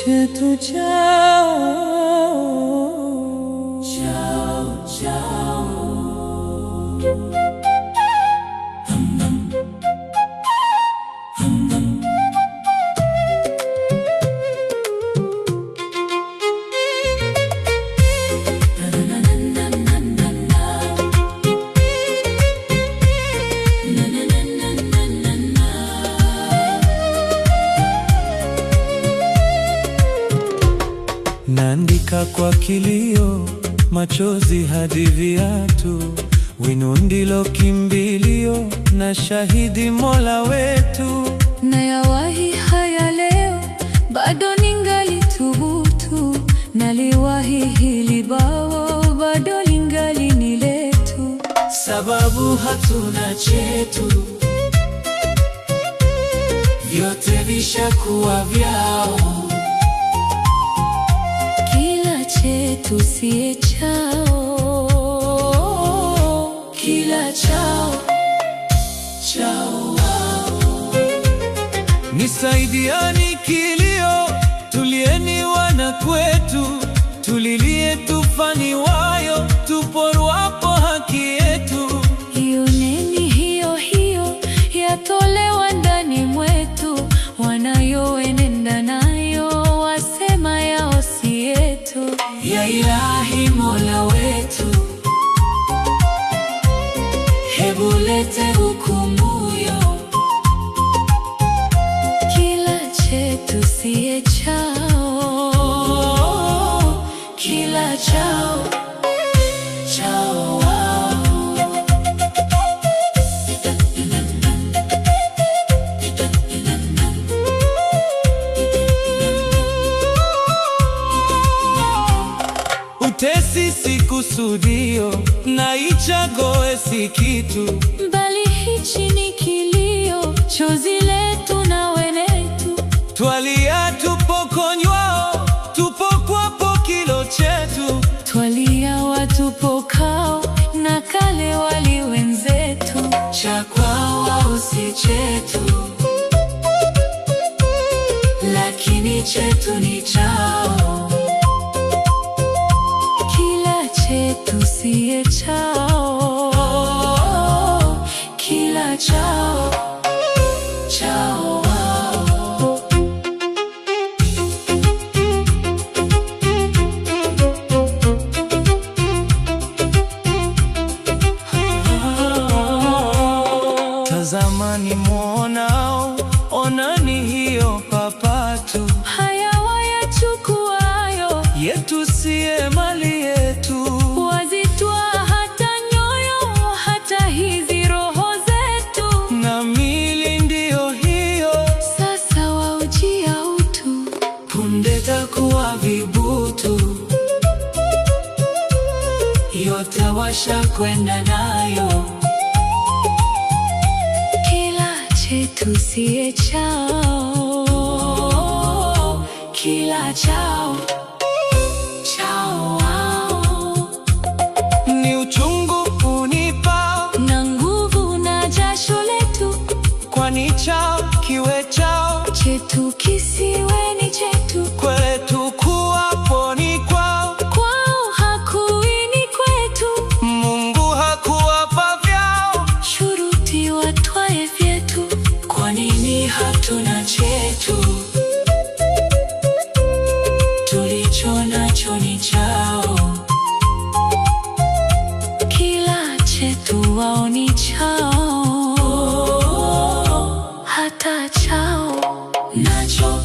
chetu chao, chao, chao. Naandika kwa kilio, machozi hadi viatu, wino ndilo kimbilio na shahidi Mola wetu. Nayawahi haya leo, bado ningali thubutu, naliwahi hili bao, bado lingali ni letu, sababu hatuna chetu, vyote vishakuwa vyao. Chetu siye chao, kila chao, chao wao. Nisaidiani kilio, tulieni wana kwetu, tulilie tufaniwayo, tuporwapo haki yetu. Ioneni hiyo hiyo, yatolewa ndani mwetu, wanayoenenda nayo, wasema yao si yetu. Ya Ilahi Mola wetu, hebu lete hukumuyo, kila chetu siye chao, kila chao, chao wao. Utesi si kusudio, na ichagoe si kitu, bali hichi ni kilio, chozi letu na wenetu. Twalia tupokonywao, tupokwapo kilo chetu, twalia watupokao, na kale wali wenzetu. cha kwao wao si chetu, lakini chetu ni chao. Chetu siye chao, kila chao, chao wao. Tazamani muonao, onani hiyo papatu, haya wayachukuayo, yetu siye mali yetu. Wazitwa hata nyoyo, hata hizi roho zetu, na mili ndiyo hiyo, sasa waujia utu, punde takuwa vibutu, yote washakwenda nayo. kila chetu siye chao, kila chao, chao wao. Ni uchungu unipao, na nguvu na jasho letu, kwani chao kiwe chao, chetu kisiwe ni chetu. kwetu kuwapo ni kwao, Kwao hakuwi ni kwetu, Mungu hakuwapa vyao. shuruti watwae vyetu. Kwa nini hatuna chetu? Tulicho nacho ni chao, Kila chetu wao ni chao, hata chao nacho